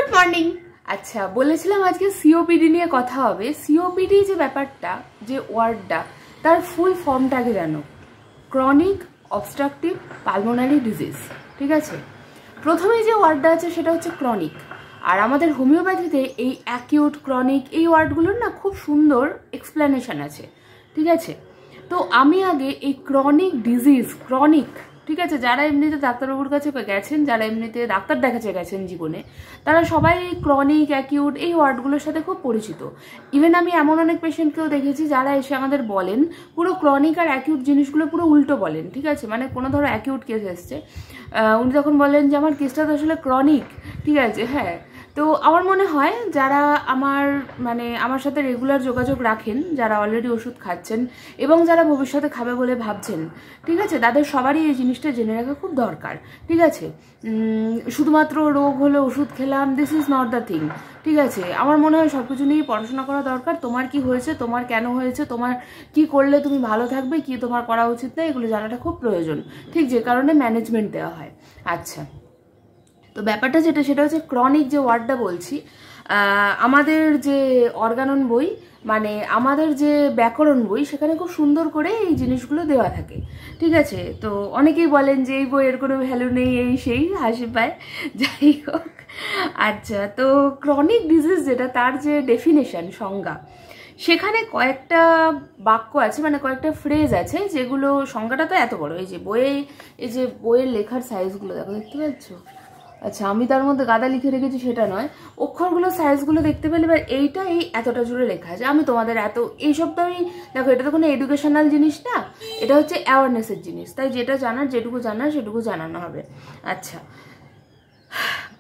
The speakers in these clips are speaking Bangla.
Good morning. আচ্ছা, বলেছিলাম আজকে সিওপিডি নিয়ে কথা হবে। সিওপিডি যে ব্যাপারটা, যে ওয়ার্ডটা, তার ফুল ফর্মটা আগে জানো। Chronic obstructive pulmonary disease. ঠিক আছে, প্রথমে যে ওয়ার্ডটা আছে সেটা হচ্ছে ক্রনিক। আর আমাদের হোমিওপ্যাথিতে এই অ্যাকিউট, ক্রনিক এই ওয়ার্ডগুলোর না খুব সুন্দর এক্সপ্লেনেশন আছে। ঠিক আছে, তো আমি আগে এই ক্রনিক ডিজিজ, ক্রনিক, ঠিক আছে, যারা এমনিতে ডাক্তারবাবুর কাছে গেছেন, যারা এমনিতে ডাক্তার দেখাতে গেছেন জীবনে, তারা সবাই ক্রনিক, অ্যাকিউট এই ওয়ার্ডগুলোর সাথে খুব পরিচিত। ইভেন আমি এমন অনেক পেশেন্টকেও দেখেছি যারা এসে আমাদের বলেন পুরো ক্রনিক আর অ্যাকিউট জিনিসগুলো পুরো উল্টো বলেন। ঠিক আছে, মানে কোনো ধরো অ্যাকিউট কেস এসছে, উনি তখন বলেন যে আমার কেসটা তো আসলে ক্রনিক। ঠিক আছে, হ্যাঁ। তো আমার মনে হয় যারা আমার সাথে রেগুলার যোগাযোগ রাখেন, যারা অলরেডি ওষুধ খাচ্ছেন এবং যারা ভবিষ্যতে খাবে বলে ভাবছেন, ঠিক আছে, তাদের সবারই এই জিনিসটা জেনে রাখা খুব দরকার। ঠিক আছে, শুধুমাত্র রোগ হলে ওষুধ খেলাম, this is not the thing. ঠিক আছে, আমার মনে হয় সব কিছু নিয়ে পড়াশোনা করা দরকার। তোমার কি হয়েছে, তোমার কেন হয়েছে, তোমার কি করলে তুমি ভালো থাকবে, কি তোমার করা উচিত না, এগুলো জানাটা খুব প্রয়োজন। ঠিক যে কারণে ম্যানেজমেন্ট দেওয়া হয়। আচ্ছা, তো ব্যাপারটা যেটা, সেটা হচ্ছে ক্রনিক যে ওয়ার্ডটা বলছি, আমাদের যে অর্গানন বই, মানে আমাদের যে ব্যাকরণ বই, সেখানে খুব সুন্দর করে এই জিনিসগুলো দেওয়া থাকে। ঠিক আছে, তো অনেকেই বলেন যে এই বইয়ের কোনো ভ্যালু নেই, এই সেই, হাসি পায়। যাই হোক, আচ্ছা, তো ক্রনিক ডিজিজ যেটা, তার যে ডেফিনেশন, সংজ্ঞা, সেখানে কয়েকটা বাক্য আছে, মানে কয়েকটা ফ্রেজ আছে, যেগুলো সংজ্ঞাটা তো এত বড়। এই যে বইয়ের লেখার সাইজগুলো দেখো, দেখতে পাচ্ছ? আচ্ছা, আমি তার মধ্যে গাদা লিখে রেখেছি সেটা নয়, অক্ষরগুলো সাইজগুলো দেখতে পেলে এবার এইটা এই এতটা জুড়ে লেখা আছে। আমি তোমাদের এইসব তো আমি, দেখো, এটা তো কোনো এডুকেশনাল জিনিস না, এটা হচ্ছে অ্যাওয়ারনেসের জিনিস, তাই যেটা জানার, যেটুকু জানার সেটুকু জানানো হবে। আচ্ছা,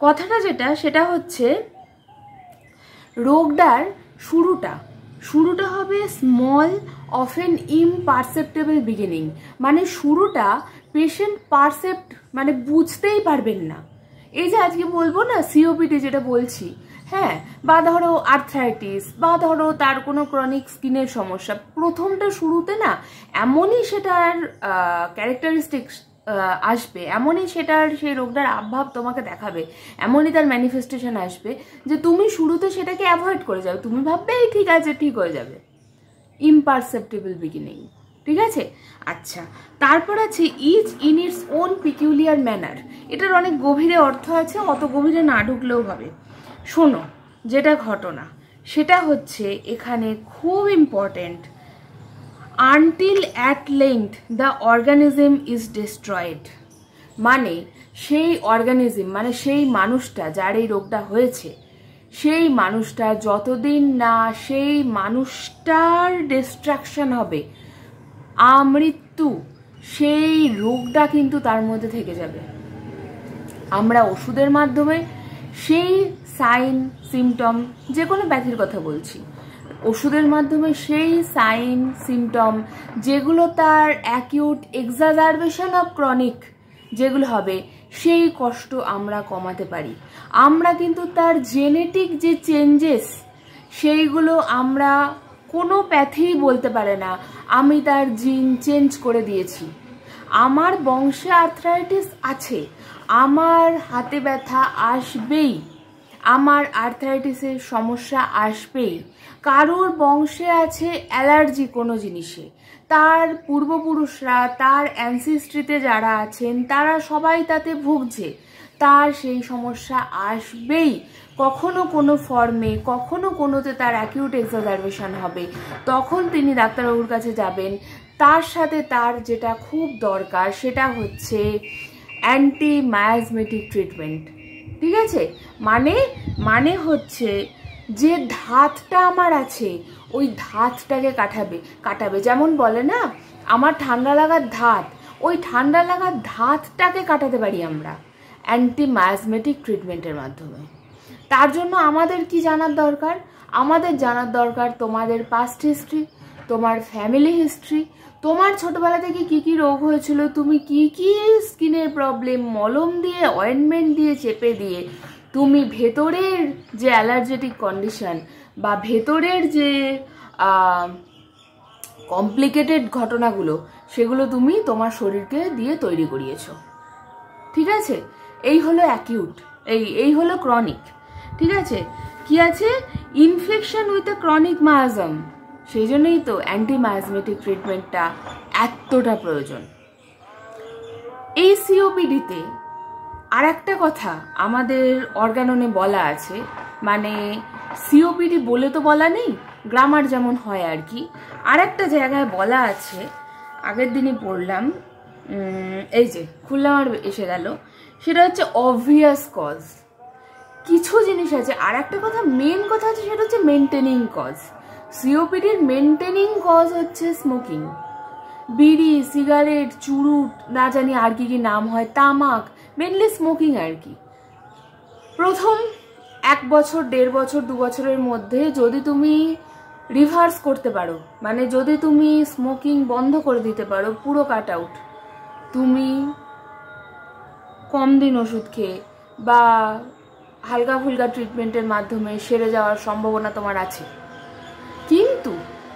কথাটা যেটা, সেটা হচ্ছে রোগটার শুরুটা হবে স্মল, অফেন ইমপারসেপ্টেবল বিগিনিং। মানে শুরুটা পেশেন্ট মানে বুঝতেই পারবেন না। এই যে আজকে বলবো না সিওপিডি যেটা বলছি, হ্যাঁ, বা ধরো আর্থ্রাইটিস, বা ধরো তার কোনো ক্রনিক স্কিনের সমস্যা, প্রথমটা শুরুতে না এমনই সেটার ক্যারেক্টারিস্টিক্স আসবে, এমনই সেটার সেই রোগটার আভাব তোমাকে দেখাবে, এমনই তার ম্যানিফেস্টেশন আসবে যে তুমি শুরুতে সেটাকে অ্যাভয়েড করে যাবে। তুমি ভাববে এই ঠিক আছে, ঠিক হয়ে যাবে। Imperceptible beginning. ঠিক আছে, আচ্ছা, তারপর আছে each in its own peculiar manner. এটার অনেক গভীরে অর্থ আছে, অত গভীরে না ঢুকলেও হবে। শোনো, যেটা ঘটনা সেটা হচ্ছে এখানে খুব important, until at length the organism is destroyed. মানে সেই অর্গানিজম, মানে সেই মানুষটা যার এই রোগটা হয়েছে, সেই মানুষটা যতদিন না সেই মানুষটার ডিস্ট্রাকশন হবে, আমৃত্যু, সেই রোগটা কিন্তু তার মধ্যে থেকে যাবে। আমরা ওষুধের মাধ্যমে সেই সাইন সিমটম, যে কোনো ব্যাধির কথা বলছি, ওষুধের মাধ্যমে সেই সাইন সিমটম যেগুলো তার অ্যাকিউট এক্সাজারবেশন অফ ক্রনিক যেগুলো হবে, সেই কষ্ট আমরা কমাতে পারি। আমরা কিন্তু তার জেনেটিক যে চেঞ্জেস, সেইগুলো আমরা, কোনো প্যাথি বলতে পারে না আমি তার জিন চেঞ্জ করে দিয়েছি। আমার বংশে আর্থ্রাইটিস আছে, আমার হাতে ব্যথা আসবেই, আমার আর্থ্রাইটিসের সমস্যা আসবেই। কারোর বংশে আছে অ্যালার্জি কোনো জিনিসে, তার পূর্বপুরুষরা, তার অ্যানসিস্ট্রিতে যারা আছেন, তারা সবাই তাতে ভুগছে, তার সেই সমস্যা আসবেই। কখনো কোনো ফর্মে, কখনো কোনোতে তার অ্যাকিউট এক্সাজারবেশন হবে, তখন তিনি ডাক্তারবাবুর কাছে যাবেন। তার সাথে তার যেটা খুব দরকার সেটা হচ্ছে অ্যান্টি মায়াজমেটিক ট্রিটমেন্ট। ঠিক আছে, মানে হচ্ছে যে ধাতটা আমার আছে, ওই ধাতটাকে কাটাবে। যেমন বলে না, আমার ঠান্ডা লাগার ধাত, ওই ঠান্ডা লাগার ধাতটাকে কাটাতে পারি আমরা অ্যান্টি মায়াজমেটিক ট্রিটমেন্টের মাধ্যমে। তার জন্য আমাদের কি জানার দরকার? আমাদের জানার দরকার তোমাদের পাস্ট হিস্ট্রি, তোমার ফ্যামিলি হিস্ট্রি, তোমার ছোটবেলা থেকে কি কি রোগ হয়েছিল, তুমি কি কি স্কিনের প্রবলেম মলম দিয়ে, অয়েন্টমেন্ট দিয়ে, চেপে দিয়ে তুমি ভেতরের যে অ্যালার্জেটিক কন্ডিশন বা ভেতরের যে কমপ্লিকেটেড ঘটনাগুলো, সেগুলো তুমি তোমার শরীরকে দিয়ে তৈরি করিয়েছো। ঠিক আছে, এই হলো অ্যাকিউট, এই হলো ক্রনিক। ঠিক আছে, কি আছে, infection with a chronic miasm, সেই জন্যই তো অ্যান্টি মায়াজমেটিক ট্রিটমেন্টটা এতটা প্রয়োজন। এই সিওপিডিতে আর একটা কথা আমাদের অর্গাননে বলা আছে, মানে সিওপিডি বলে তো বলা নেই, গ্রামার যেমন হয় আর কি, আর একটা জায়গায় বলা আছে, আগের দিনই পড়লাম, এই যে খুললাম আর এসে গেল, সেটা হচ্ছে অবভিয়াস কজ। কিছু জিনিস আছে, আর একটা কথা মেন কথা আছে, সেটা হচ্ছে মেনটেনিং কজ। সিওপিডির মেনটেনিং কজ হচ্ছে স্মোকিং, বিড়ি, সিগারেট, চুরুট, না জানি আর কি কি নাম হয়, তামাক, মেনলি স্মোকিং আর কি। প্রথম 1 বছর, 1.5 বছর, 2 বছরের মধ্যে যদি তুমি রিভার্স করতে পারো, মানে যদি তুমি স্মোকিং বন্ধ করে দিতে পারো, পুরো কাট আউট, তুমি কম দিন ওষুধ খেয়ে বা হালকা ফুলকা ট্রিটমেন্টের মাধ্যমে সেরে যাওয়ার সম্ভাবনা তোমার আছে। কিন্তু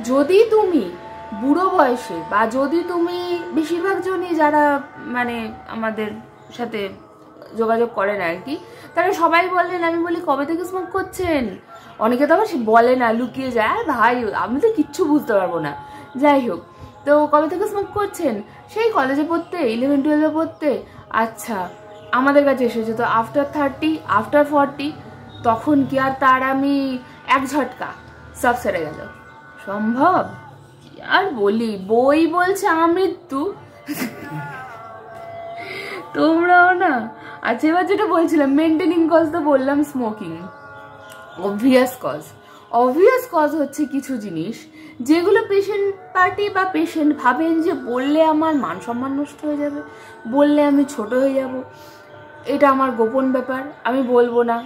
যদি তুমি বুড়ো বয়সে, বা যদি তুমি, বেশিরভাগ জনই যারা মানে আমাদের সাথে যোগাযোগ করেন আর কি, তারা সবাই বলেন, আমি বলি কবে থেকে স্মোক করছেন, অনেকে তো আবার বলে না, লুকিয়ে যায়, আর ভাই আমি তো কিচ্ছু বুঝতে পারবো না, যাই হোক, তো কবে থেকে স্মোক করছেন, সেই কলেজে পড়তে, 11-12 পড়তে, আচ্ছা আমাদের কাছে এসেছে তো আফটার 30, আফটার 40, তখন কি আর তার আমি এক ঝটকা সব সেরে গেল সম্ভব? কি আর বলি, বই বলছে আমৃত্যু, তোমরাও না। আচ্ছা, এবার যেটা বলছিলাম মেনটেনিং কজ, তো বললাম smoking. Obvious cause, obvious cause হচ্ছে কিছু জিনিস যেগুলো পেশেন্ট পার্টি বা পেশেন্ট ভাবেন যে বললে আমার মান সম্মান নষ্ট হয়ে যাবে, বললে আমি ছোট হয়ে যাব, এটা আমার গোপন ব্যাপার, আমি বলবো না,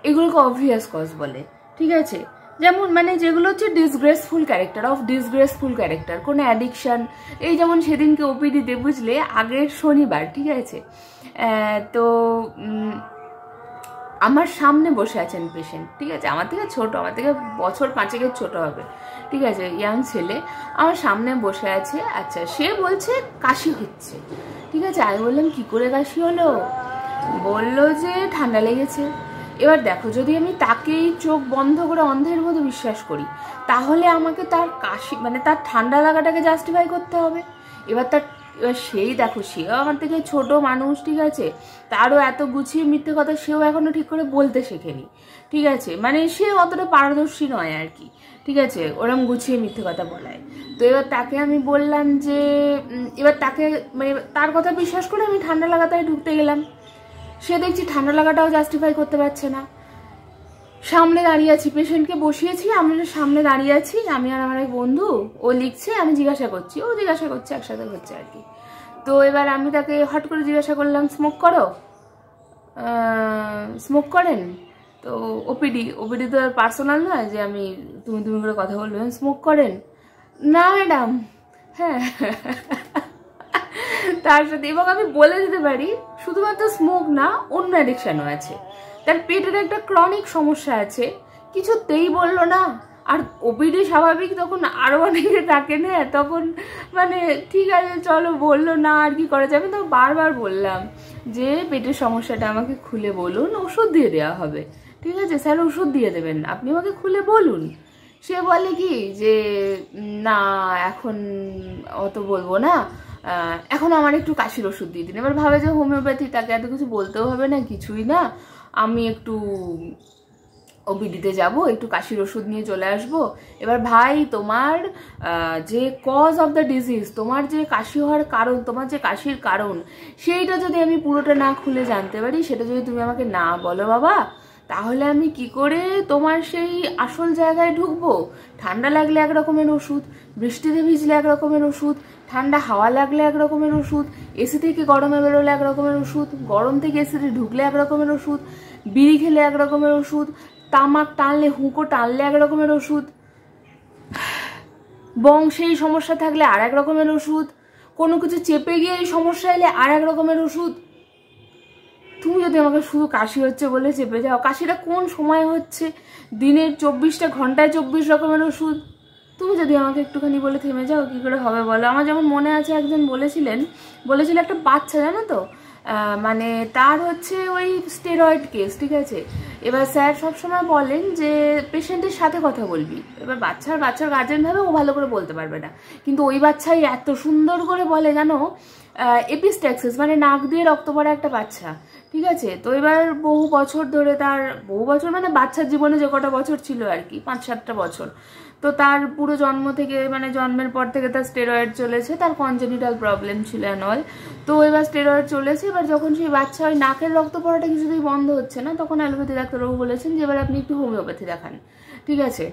এগুলোকে অবভিয়াস কজ বলে। ঠিক আছে, যেমন মানে যেগুলো হচ্ছে disgraceful character, of disgraceful character, কোনো অ্যাডিকশান, এই যেমন সেদিনকে ওপিডিতে, বুঝলে, আগের শনিবার, ঠিক আছে, তো আমার সামনে বসে আছেন পেশেন্ট, ঠিক আছে, আমার থেকে ছোট, আমার থেকে বছর 5-এর ছোট হবে, ঠিক আছে, ইয়াং ছেলে আমার সামনে বসে আছে। আচ্ছা, সে বলছে কাশি হচ্ছে, ঠিক আছে, আমি বললাম কি করে কাশি হলো, বললো যে ঠান্ডা লেগেছে। এবার দেখো, যদি আমি তাকেই চোখ বন্ধ করে অন্ধের মতো বিশ্বাস করি, তাহলে আমাকে তার কাশি মানে তার ঠান্ডা লাগাটাকে জাস্টিফাই করতে হবে। এবার সেই দেখো, সেও আমার থেকে ছোট মানুষ, ঠিক আছে, তারও এত গুছিয়ে মিথ্যে কথা সেও এখনো ঠিক করে বলতে শেখেনি, ঠিক আছে, মানে সে অতটা পারদর্শী নয় আর কি, ঠিক আছে, ওরম গুছিয়ে মিথ্যে কথা বলায়। তো এবার তাকে আমি বললাম যে, এবার তাকে মানে তার কথা বিশ্বাস করে আমি ঠান্ডা লাগাটায় ঢুকতে গেলাম। সে দেখছি ঠান্ডা লাগাটাও জাস্টিফাই করতে পারছে না। সামনে দাঁড়িয়ে আছি, পেশেন্টকে বসিয়েছি, আমরা সামনে দাঁড়িয়ে আছি, আমি আর আমার এক বন্ধু, ও লিখছে, আমি জিজ্ঞাসা করছি, ও জিজ্ঞাসা করছে, একসাথে হচ্ছে আর কি। তো এবার আমি তাকে হট করে জিজ্ঞাসা করলাম, স্মোক করো, স্মোক করেন? তো ওপিডি তো আর পার্সোনাল নয় যে আমি তুমি করে কথা বলবো, স্মোক করেন? না ম্যাডাম। হ্যাঁ, তার সাথে, এবং আমি বলে দিতে পারি শুধুমাত্র স্মোক না, অন্য অ্যাডিকশানও আছে, তার পেটের একটা ক্রনিক সমস্যা আছে, কিছুতেই বললো না। আর ওপিডি স্বাভাবিক, তখন আরও অনেকে থাকে না, তখন মানে ঠিক আছে চলো বললো না, আর কি করা যাবে। তো বারবার বললাম যে পেটের সমস্যাটা আমাকে খুলে বলুন, ওষুধ দিয়ে দেওয়া হবে, ঠিক আছে স্যার, ওষুধ দিয়ে দেবেন, আপনি আমাকে খুলে বলুন। সে বলে কি যে না এখন অত বলবো না, এখন আমার একটু কাশির ওষুধ দিয়ে দিন। এবার ভাবে যে হোমিওপ্যাথি, তাকে এত কিছু বলতেও হবে না, কিছুই না, আমি একটু ওপিডিতে যাব, একটু কাশির ওষুধ নিয়ে চলে আসবো। এবার ভাই, তোমার যে কজ অফ দ্য ডিজিজ, তোমার যে কাশি হওয়ার কারণ, তোমার যে কাশির কারণ, সেইটা যদি আমি পুরোটা না খুলে জানতে পারি, সেটা যদি তুমি আমাকে না বলো বাবা, তাহলে আমি কি করে তোমার সেই আসল জায়গায় ঢুকবো? ঠান্ডা লাগলে এক রকমের ওষুধ, বৃষ্টিতে ভিজলে এক রকমের ওষুধ, ঠান্ডা হাওয়া লাগলে এক রকমের ওষুধ, এসি থেকে গরমে বেরোলে এক রকমের ওষুধ, গরম থেকে এসিতে ঢুকলে এক রকমের ওষুধ, বিড়ি খেলে এক রকমের ওষুধ, তামাক টানলে, হুঁকো টানলে এক রকমের ওষুধ, বংশেই সমস্যা থাকলে আর এক রকমের ওষুধ, কোনো কিছু চেপে গিয়ে এই সমস্যা এলে আর এক রকমের ওষুধ। তুমি যদি আমাকে শুধু কাশি হচ্ছে বলে চেপে যাও, কাশিটা কোন সময় হচ্ছে, দিনের 24টা ঘন্টায় 24 রকমের ওষুধ, তুমি যদি আমাকে একটুখানি বলে থেমে যাও, কি করে হবে বলো? আমার যেমন মনে আছে, একজন বলেছিল একটা বাচ্চা, জানো তো, মানে তার হচ্ছে ওই স্টেরয়েড কেস, ঠিক আছে। এবার স্যার সবসময় বলেন যে পেশেন্টের সাথে কথা বলবি। এবার বাচ্চার গার্জেন ভাবে ও ভালো করে বলতে পারবে না, কিন্তু ওই বাচ্চাই এত সুন্দর করে বলে জানো, এপিস্ট্যাক্সিস মানে নাক দিয়ে রক্ত পড়া একটা বাচ্চা, ঠিক আছে। তো এবার বহু বছর ধরে তার, বহু বছর মানে বাচ্চার জীবনে যে কটা বছর ছিল আর কি, 5-7টা বছর, তো তার পুরো জন্ম থেকে মানে জন্মের পর থেকে তার স্টেরয়েড চলেছে, তার কনজেনিটাল প্রবলেম ছিল অ্যান্ড অল। তো এবার স্টেরয়েড চলেছে, এবার যখন সেই বাচ্চা ওই নাকের রক্ত পড়াটা কিছুতেই বন্ধ হচ্ছে না, তখন অ্যালোপ্যাথি ডাক্তারবাবু বলেছেন যে এবার আপনি একটু হোমিওপ্যাথি দেখান, ঠিক আছে।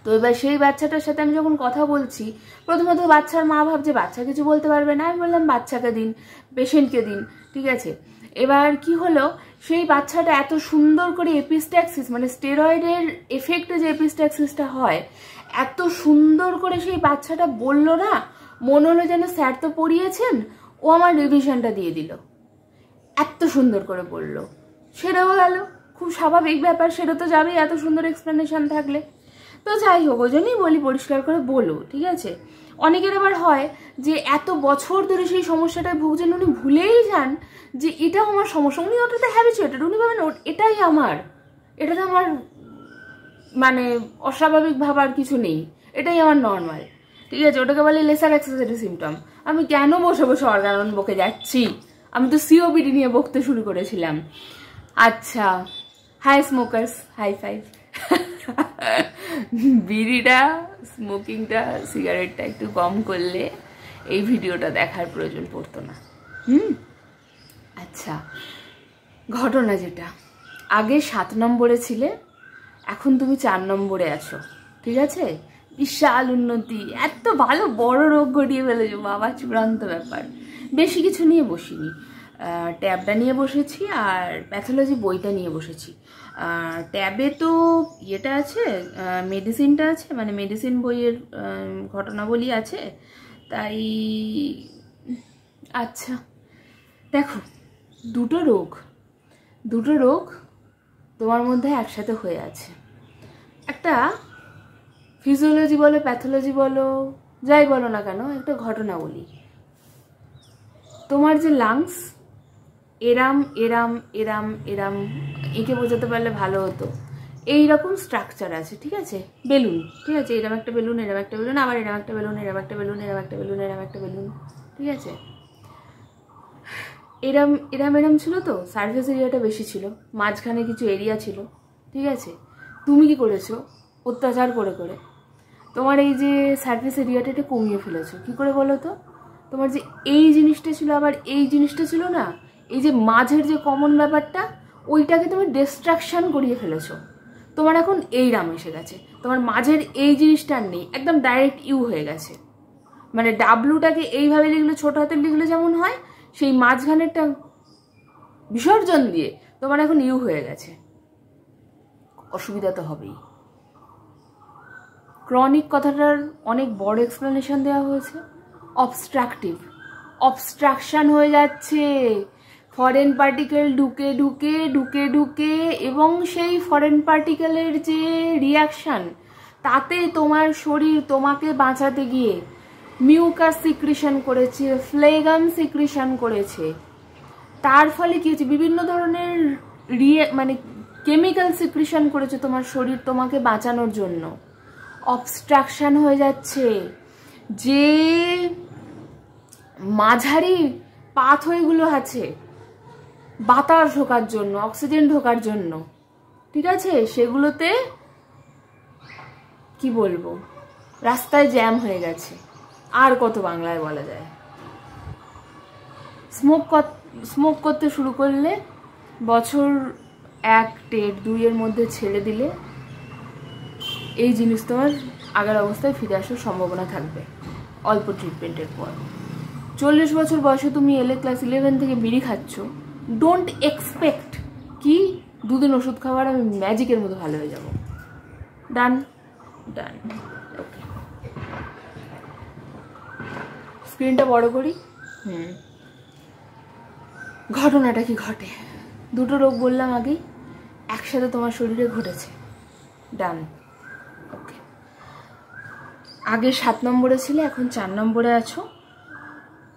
তো এবার সেই বাচ্চাটার সাথে আমি যখন কথা বলছি, প্রথমত বাচ্চার মা ভাবছে বাচ্চা কিছু বলতে পারবে না, আমি বললাম বাচ্চাকে দিন, পেশেন্টকে দিন, ঠিক আছে। এবার কি হলো, সেই বাচ্চাটা এত সুন্দর করে এপিস্ট্যাক্সিস মানে স্টেরয়েডের এফেক্টে যে এপিস্ট্যাক্সিসটা হয়, এত সুন্দর করে সেই বাচ্চাটা বলল না, মনে হলো যেন স্যার তো পড়িয়েছেন, ও আমার রিভিশনটা দিয়ে দিল, এত সুন্দর করে বলল। সেটাও গেল, খুব স্বাভাবিক ব্যাপার, সেটা তো যাবেই এত সুন্দর এক্সপ্লেনেশন থাকলে। তো যাই হোক, ওই জন্যই বলি পরিষ্কার করে বলো, ঠিক আছে। অনেকের আবার হয় যে এত বছর ধরে সেই সমস্যাটায় ভুগছেন, উনি ভুলেই যান যে এটাও আমার সমস্যা, উনি ওটাতে হ্যাবিচুয়েটেড, উনি ভাবেন এটাই আমার, এটাতে আমার মানে অস্বাভাবিক ভাবার কিছু নেই, এটাই আমার নর্মাল, ঠিক আছে। ওটাকে বলে লেসার অ্যাক্সেসরি সিমটম। আমি কেন বসে বসে অর্গানন বকে যাচ্ছি, আমি তো সিওপিডি নিয়ে বকতে শুরু করেছিলাম। আচ্ছা, হাই স্মোকার্স, হাই ফাইভ। বিড়িটা, স্মোকিংটা, সিগারেটটা একটু কম করলে এই ভিডিওটা দেখার প্রয়োজন পড়তো না। আচ্ছা, ঘটনা যেটা, আগে 7 নম্বরে ছিলে, এখন তুমি 4 নম্বরে আছো, ঠিক আছে। বিশাল উন্নতি, এত ভালো বড় রোগ ঘটিয়ে ফেলেছো বাবা, চূড়ান্ত ব্যাপার। বেশি কিছু নিয়ে বসিনি, ট্যাবটা নিয়ে বসেছি আর প্যাথোলজি বইটা নিয়ে বসেছি। ট্যাবে তো ইয়েটা আছে, মেডিসিনটা আছে, মানে মেডিসিন বইয়ের ঘটনাবলী আছে, তাই। আচ্ছা দেখো, দুটো রোগ তোমার মধ্যে একসাথে হয়ে আছে। একটা ফিজিওলজি বলো, প্যাথোলজি বলো, যাই বলো না কেন, একটা ঘটনা বলি। তোমার যে লাংস এরাম এরাম এরাম এরাম, এঁকে বোঝাতে পারলে ভালো হতো, এইরকম স্ট্রাকচার আছে, ঠিক আছে। বেলুন, ঠিক আছে, এরম একটা বেলুন, এরম একটা বেলুন, আবার এরম একটা বেলুন, এরম একটা বেলুন, এরম একটা বেলুন, এরম একটা বেলুন, ঠিক আছে। এরম এরম এরম ছিল, তো সারফেস এরিয়াটা বেশি ছিল, মাঝখানে কিছু এরিয়া ছিল, ঠিক আছে। তুমি কি করেছো, অত্যাচার করে করে তোমার এই যে সারফেস এরিয়াটা এটা কমিয়ে ফেলেছো। কি করে বলো তো, তোমার যে এই জিনিসটা ছিল আবার এই জিনিসটা ছিল না, এই যে মাঝের যে কমন ব্যাপারটা, ওইটাকে তুমি ডিস্ট্রাকশন করিয়ে ফেলেছো। তোমার এখন এই রাম এসে গেছে, তোমার মাঝের এই জিনিসটা নেই, একদম ডাইরেক্ট ইউ হয়ে গেছে। মানে ডাব্লুটাকে এইভাবে লিখলে, ছোট হাতে লিখলে যেমন হয়, সেই মাঝখানেরটা বিসর্জন দিয়ে তোমার এখন ইউ হয়ে গেছে। অসুবিধা তো হবেই। ক্রনিক কথাটার অনেক বড় এক্সপ্লেনেশন দেওয়া হয়েছে। অবস্ট্রাকশন হয়ে যাচ্ছে, ফরেন পার্টিকেল ঢুকে ঢুকে ঢুকে ঢুকে, এবং সেই ফরেন পার্টিকেলের যে রিয়াকশন, তাতে তোমার শরীর তোমাকে বাঁচাতে গিয়ে মিউকাস সিক্রিশন করেছে, ফ্লেগাম সিক্রিশন করেছে। তার ফলে কি হচ্ছে, বিভিন্ন ধরনের মানে কেমিক্যাল সিক্রিশন করেছে তোমার শরীর তোমাকে বাঁচানোর জন্য। অবস্ট্রাকশন হয়ে যাচ্ছে, যে মাঝারি পাথওয়েগুলো আছে বাতাস ঢোকার জন্য, অক্সিজেন ঢোকার জন্য, ঠিক আছে, সেগুলোতে কি বলবো, রাস্তায় জ্যাম হয়ে গেছে। আর কত বাংলায় বলা যায়। স্মোক করতে শুরু করলে, বছর 1-2 মধ্যে ছেড়ে দিলে এই জিনিস তোমার আগের অবস্থায় ফিরে আসার সম্ভাবনা থাকবে অল্প ট্রিটমেন্টের পর। 40 বছর বয়সে তুমি এলে ক্লাস 11 থেকে বিড়ি খাচ্ছ, ডোন্ট এক্সপেক্ট কি 2 দিন ওষুধ খাওয়ার আমি ম্যাজিকের মতো ভালো হয়ে যাব। ডান ডান, ওকে। স্ক্রিনটা বড় করি। ঘটনাটা কি ঘটে, দুটো রোগ বললাম আগেই, একসাথে তোমার শরীরে ঘটেছে। ডান, ওকে। আগে 7 নম্বরে ছিলে, এখন 4 নম্বরে আছো।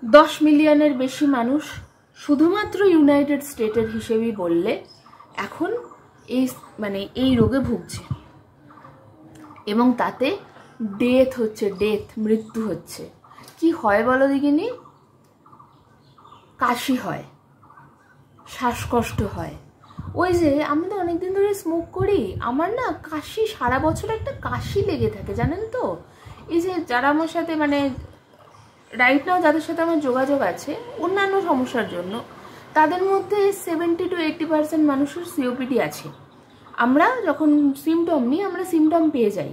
10 মিলিয়নের বেশি মানুষ শুধুমাত্র ইউনাইটেড স্টেটের হিসেবেই বললে এখন এই রোগে ভুগছে এবং তাতে ডেথ হচ্ছে, মৃত্যু হচ্ছে। কি হয় বলো দেখিনি? কাশি হয়, শ্বাসকষ্ট হয়। ওই যে আমি তো অনেকদিন ধরে স্মোক করি, আমার না কাশি, সারা বছর একটা কাশি লেগে থাকে, জানেন তো। এই যে যারা আমার সাথে রাইট নাও যাদের সাথে আমার যোগাযোগ আছে অন্যান্য সমস্যার জন্য, তাদের মধ্যে 70 to 80% মানুষের সিওপিডি আছে। আমরা যখন সিমটম নিই, আমরা সিমটম পেয়ে যাই,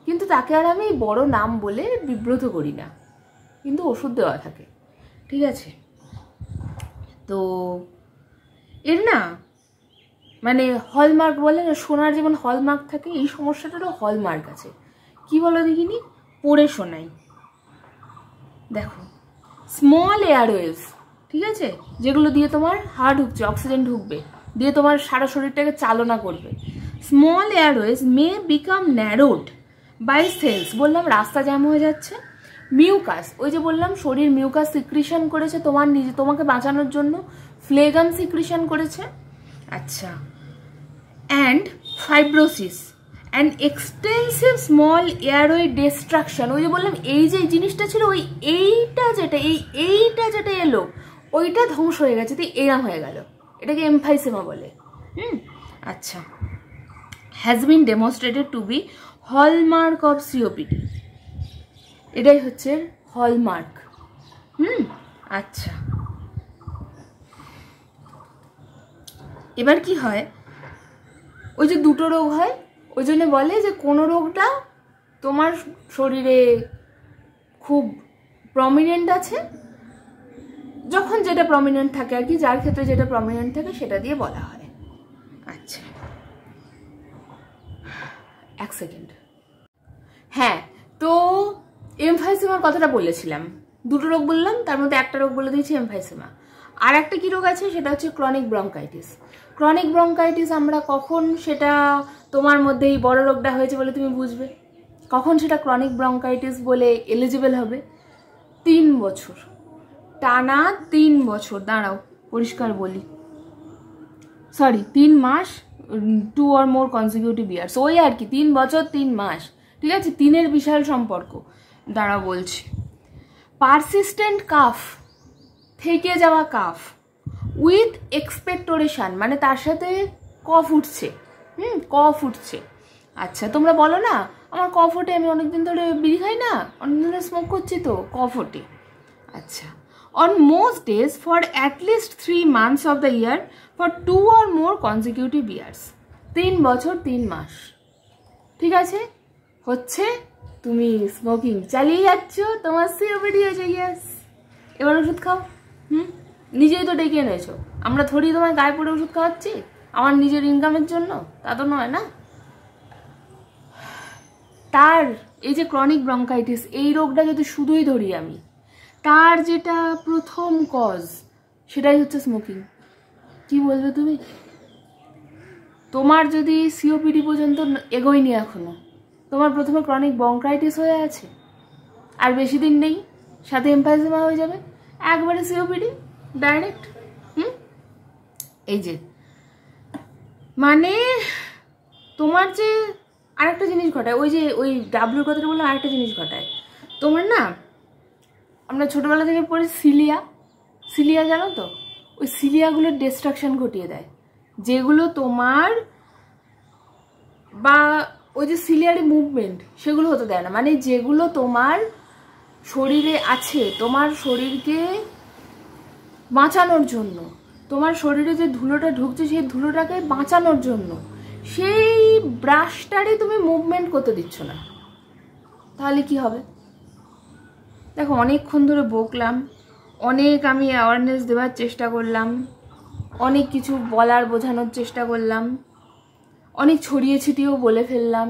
কিন্তু তাকে আর আমি বড় নাম বলে বিব্রত করি না, কিন্তু ওষুধ দেওয়া থাকে, ঠিক আছে। তো এর না হলমার্ক বলে না, সোনার যেমন হলমার্ক থাকে, এই সমস্যাটারও হলমার্ক আছে। কি বলো দেখিনি, পড়ে শোনাই। দেখো, স্মল এয়ারওয়েভস, ঠিক আছে, যেগুলো দিয়ে তোমার হার্ট ঢুকছে, অক্সিজেন ঢুকবে, দিয়ে তোমার সারা শরীরটাকে চালনা করবে। Small airways may become narrowed by cells, বললাম রাস্তা জ্যাম হয়ে যাচ্ছে। মিউকাস, ওই যে বললাম শরীর মিউকাস সিক্রিশন করেছে তোমাকে বাঁচানোর জন্য, ফ্লেগাম সিক্রিশন করেছে। আচ্ছা, and fibrosis and extensive small airway destruction, ওই যে বললাম এই যে জিনিসটা ছিল, এইটা যেটা এলো ওইটা ধ্বংস হয়ে গেছে, তো এরম হয়ে গেল, এটাকে এমফাইসেমা বলে। আচ্ছা, has been demonstrated to be hallmark of COPD, এটাই হচ্ছে হলমার্ক। আচ্ছা, এবার কি হয়, ওই যে দুটো রোগ হয়, ওই জন্য বলে যে কোনো রোগটা তোমার শরীরে খুব প্রমিনেন্ট আছে, যখন যেটা প্রমিনেন্ট থাকে আর কি, যার ক্ষেত্রে যেটা প্রমিনেন্ট থাকে সেটা দিয়ে বলা হয়। আচ্ছা, এক সেকেন্ড। হ্যাঁ, তো এমফাইসেমার কথাটা বলেছিলাম, দুটো রোগ বললাম, তার মধ্যে একটা রোগ বলে দিয়েছি এমফাইসেমা। আর একটা কি রোগ আছে, সেটা হচ্ছে ক্রনিক ব্রঙ্কাইটিস। ক্রনিক ব্রঙ্কাইটিস আমরা কখন সেটা তোমার মধ্যে এই বড় রোগটা হয়েছে বলে তুমি বুঝবে, কখন সেটা ক্রনিক ব্রঙ্কাইটিস বলে এলিজিবল হবে? 3 বছর টানা, 3 বছর, দাঁড়াও পরিষ্কার বলি, 3 মাস, 2 or more consecutive years, ওই আর কি 3 বছর 3 মাস, ঠিক আছে, 3-এর বিশাল সম্পর্ক। দাঁড়াও বলছি, পারসিস্টেন্ট কাফ, থেকে যাওয়া কাফ, উইথ এক্সপেক্টোরেশন, তার সাথে কফ উঠছে, কফ উঠছে। আচ্ছা, তোমরা বলো না আমার কফ ওঠে, আমি অনেকদিন ধরে বিড়ি খাই না, অনেকদিন ধরে স্মোক করছি, তো কফ ওঠে। আচ্ছা, on most days for at least 3 months of the year for 2 or more consecutive years, 3 বছর 3 মাস, ঠিক আছে, হচ্ছে তুমি স্মোকিং চালিয়ে যাচ্ছ, তোমার সিওপিডি হয়েছে, ইয়েস, এবার ওষুধ খাও। নিজেই তো ডেকে এনেছো, আমরা থোড়ি তোমার গায়ে পড়ে ওষুধ খাওয়াচ্ছি আমার নিজের ইনকামের জন্য, তা তো নয় না। তার এই যে ক্রনিক ব্রঙ্কাইটিস, এই রোগটা যদি শুধুই ধরি আমি, তার যেটা প্রথম কজ সেটাই হচ্ছে স্মোকিং। কি বলবে তুমি? তোমার যদি সিওপিডি পর্যন্ত এগোয়নি এখনো, তোমার প্রথমে ক্রনিক ব্রঙ্কাইটিস হয়ে আছে, আর বেশি দিন নেই, সাথে এমফাইসেমা হয়ে যাবে, একবারে সিওপিডি ডাইরেক্ট। এই যে তোমার যে আরেকটা জিনিস ঘটায়, ওই ডাব্লিউর কথাটা বললাম, আরেকটা জিনিস ঘটায় তোমার না, আমরা ছোটবেলা থেকে পড়ি সিলিয়া জানো তো, ওই সিলিয়াগুলোর ডিস্ট্রাকশন ঘটিয়ে দেয়, যেগুলো তোমার, বা ওই যে সিলিয়ারি মুভমেন্ট সেগুলো হতে দেয় না, যেগুলো তোমার শরীরে আছে, তোমার শরীরকে বাঁচানোর জন্য, তোমার শরীরে যে ধুলোটা ঢুকছে সেই ধুলোটাকে বাঁচানোর জন্য, সেই ব্রাশটারই তুমি মুভমেন্ট করতে দিচ্ছ না, তাহলে কি হবে? দেখো, অনেকক্ষণ ধরে বকলাম, অনেক আমি অ্যাওয়ারনেস দেওয়ার চেষ্টা করলাম, অনেক কিছু বলার বোঝানোর চেষ্টা করলাম, অনেক ছড়িয়ে ছিটিয়েও বলে ফেললাম।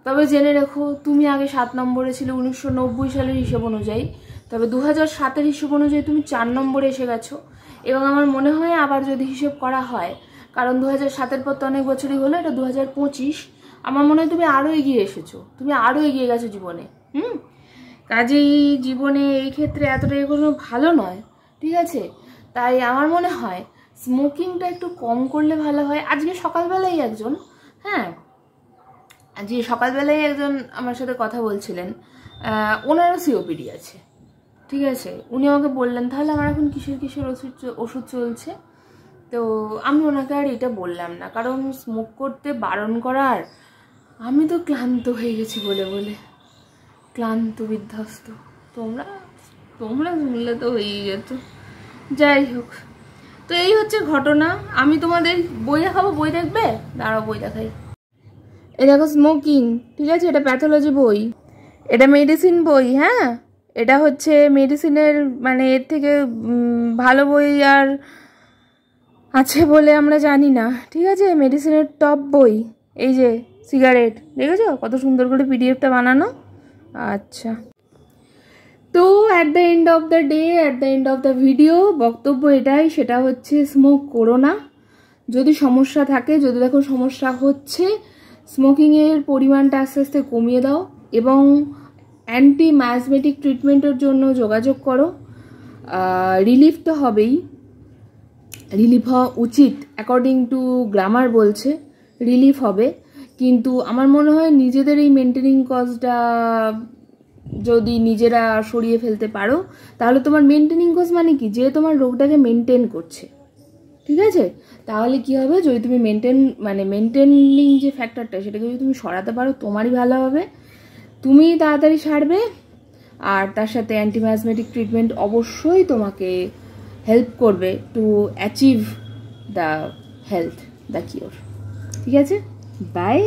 তবে জেনে রেখো, তুমি আগে 7 নম্বরে ছিলে 1990 সালের হিসেব অনুযায়ী, তবে 2007-এর হিসেব অনুযায়ী তুমি 4 নম্বরে এসে গেছো। এবং আমার মনে হয় আবার যদি হিসেব করা হয়, কারণ 2007-এর পর তো অনেক বছরই হলো, এটা 2025, আমার মনে হয় তুমি আরও এগিয়ে এসেছো, তুমি আরও এগিয়ে গেছো জীবনে। কাজেই জীবনে এই ক্ষেত্রে এতটা এগোনো ভালো নয়, ঠিক আছে। তাই আমার মনে হয় স্মোকিংটা একটু কম করলে ভালো হয়। আজকে সকালবেলায় একজন, হ্যাঁ আজকে সকালবেলায় একজন আমার সাথে কথা বলছিলেন, ওনারও সিওপিডি আছে, ঠিক আছে। উনি আমাকে বললেন তাহলে আমার এখন কিসের কিসের ওষুধ চলছে। তো আমি ওনাকে আর এটা বললাম না, কারণ স্মোক করতে বারণ করার আমি তো ক্লান্ত হয়ে গেছি বলে বলে, ক্লান্ত বিধ্বস্ত। তোমরা শুনলে তো হয়েই যেত। যাই হোক, তো এই হচ্ছে ঘটনা। আমি তোমাদের বই দেখাবো, বই দেখবে? দাঁড়াও বই দেখাই। এ দেখো স্মোকিং, ঠিক আছে, এটা প্যাথোলজি বই, এটা মেডিসিন বই। হ্যাঁ, এটা হচ্ছে মেডিসিনের, মানে এর থেকে ভালো বই আর আছে বলে আমরা জানি না, ঠিক আছে। মেডিসিনের টপ বই। এই যে সিগারেট, দেখেছো কত সুন্দর করে পিডিএফটা বানানো। আচ্ছা, তো at the end of the day, at the end of the video বক্তব্য এটাই, সেটা হচ্ছে স্মোক করো না। যদি সমস্যা থাকে, যদি দেখো সমস্যা হচ্ছে, স্মোকিংয়ের পরিমাণটা আস্তে আস্তে কমিয়ে দাও এবং অ্যান্টি মায়াজমেটিক ট্রিটমেন্টের জন্য যোগাযোগ করো। রিলিফ তো হবেই, রিলিফ হওয়া উচিত, অ্যাকর্ডিং টু গ্রামার বলছে রিলিফ হবে। কিন্তু আমার মনে হয় নিজেদের এই মেনটেনিং কজটা যদি নিজেরা সরিয়ে ফেলতে পারো, তাহলে তোমার মেনটেনিং কজ মানে কি, যে তোমার রোগটাকে মেনটেন করছে, ঠিক আছে। তাহলে কি হবে, যদি তুমি মেনটেনিং যে ফ্যাক্টরটা, সেটাকে যদি তুমি সরাতে পারো, তোমারই ভালো হবে, তুমি তাড়াতাড়ি সারবে। আর তার সাথে অ্যান্টিমায়াজমেটিক ট্রিটমেন্ট অবশ্যই তোমাকে হেল্প করবে to achieve the health, the cure, ঠিক আছে। বাই।